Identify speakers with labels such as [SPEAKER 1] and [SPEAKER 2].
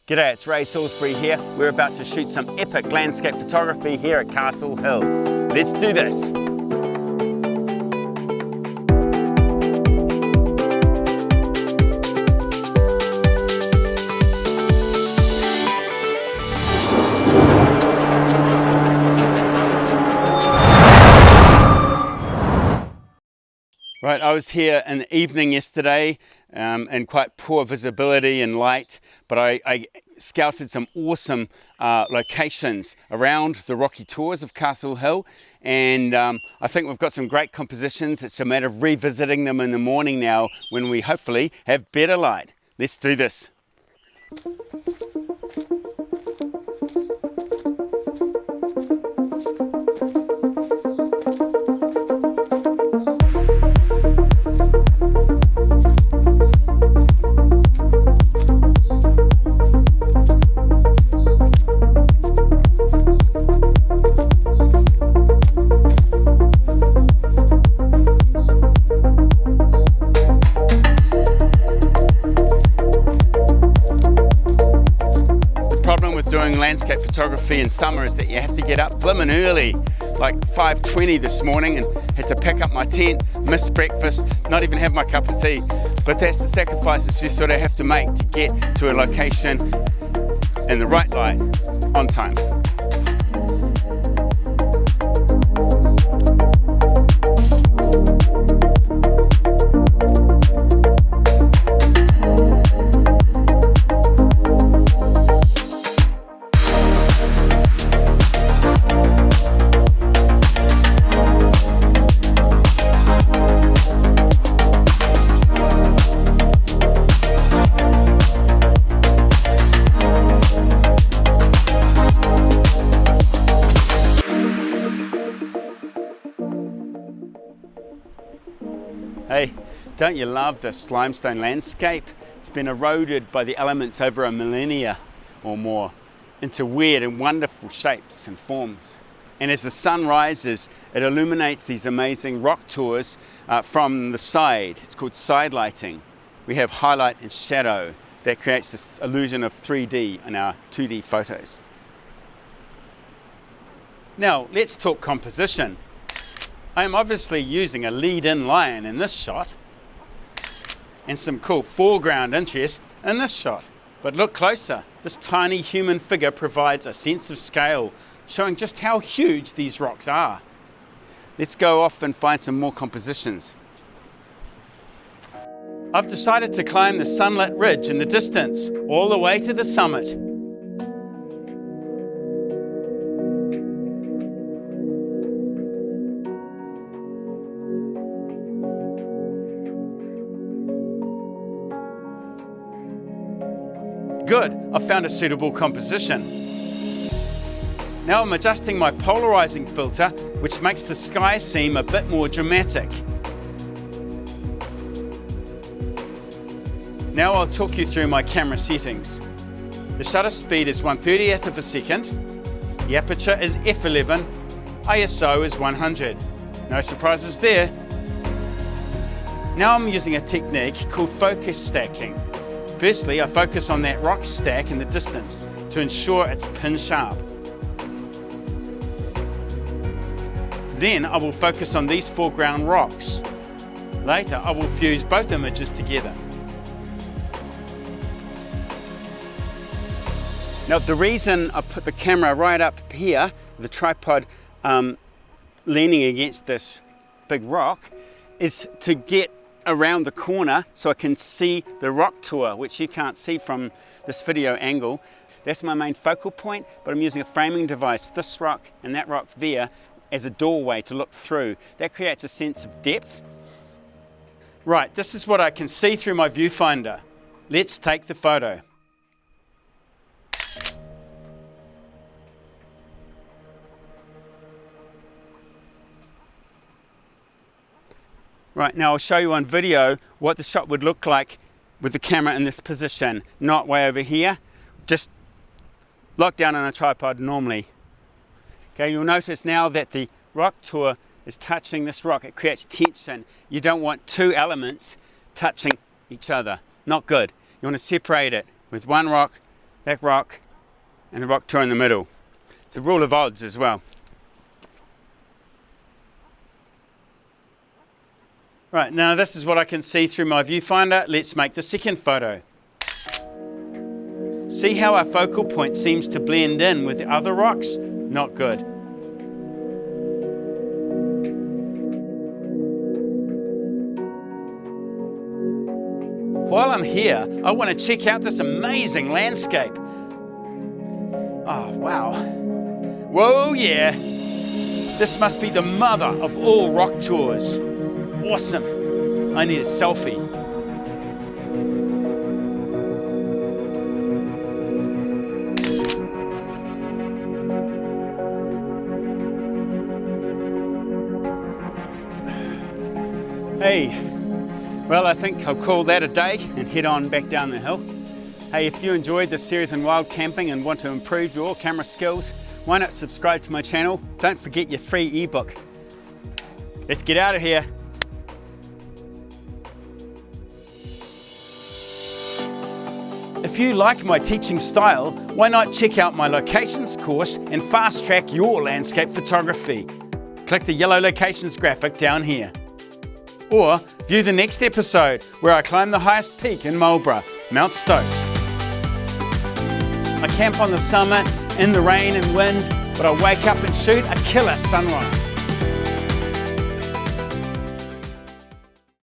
[SPEAKER 1] G'day, it's Ray Salisbury here. We're about to shoot some epic landscape photography here at Castle Hill. Let's do this. Right, I was here in the evening yesterday and quite poor visibility and light, but I scouted some awesome locations around the rocky tors of Castle Hill, and I think we've got some great compositions. It's a matter of revisiting them in the morning now when we hopefully have better light. Let's do this. Doing landscape photography in summer is that you have to get up blimmin' early, like 5:20 this morning, and had to pack up my tent, miss breakfast, not even have my cup of tea. But that's the sacrifices you sort of have to make to get to a location in the right light on time. Hey, don't you love this limestone landscape? It's been eroded by the elements over a millennia or more into weird and wonderful shapes and forms. And as the sun rises, it illuminates these amazing rock tours from the side. It's called side lighting. We have highlight and shadow that creates this illusion of 3D in our 2D photos. Now, let's talk composition. I am obviously using a lead-in lion in this shot and some cool foreground interest in this shot. But look closer. This tiny human figure provides a sense of scale, showing just how huge these rocks are. Let's go off and find some more compositions. I've decided to climb the sunlit ridge in the distance, all the way to the summit. Good, I've found a suitable composition. Now I'm adjusting my polarizing filter, which makes the sky seem a bit more dramatic. Now I'll talk you through my camera settings. The shutter speed is 1/30th of a second, the aperture is f11, ISO is 100. No surprises there. Now I'm using a technique called focus stacking. Firstly, I focus on that rock stack in the distance to ensure it's pin sharp. Then I will focus on these foreground rocks. Later, I will fuse both images together. Now, the reason I've put the camera right up here, the tripod leaning against this big rock, is to get around the corner so I can see the rock tour, which you can't see from this video angle. That's my main focal point, but I'm using a framing device, this rock and that rock there, as a doorway to look through. That creates a sense of depth. Right, this is what I can see through my viewfinder. Let's take the photo. Right, now I'll show you on video what the shot would look like with the camera in this position, not way over here, just locked down on a tripod normally. Okay, you'll notice now that the rock tour is touching this rock. It creates tension. You don't want two elements touching each other. Not good. You want to separate it with one rock that rock, and the rock two in the middle. It's a rule of odds as well. Right, now this is what I can see through my viewfinder. Let's make the second photo. See how our focal point seems to blend in with the other rocks? Not good. While I'm here, I want to check out this amazing landscape. Oh, wow. Whoa, yeah. This must be the mother of all rock tours. Awesome. I need a selfie. Hey, well, I think I'll call that a day and head on back down the hill. Hey, if you enjoyed this series on wild camping and want to improve your camera skills, why not subscribe to my channel? Don't forget your free ebook. Let's get out of here. If you like my teaching style, why not check out my locations course and fast track your landscape photography? Click the yellow locations graphic down here. Or view the next episode where I climb the highest peak in Marlborough, Mount Stokes. I camp on the summit in the rain and wind, but I wake up and shoot a killer sunrise.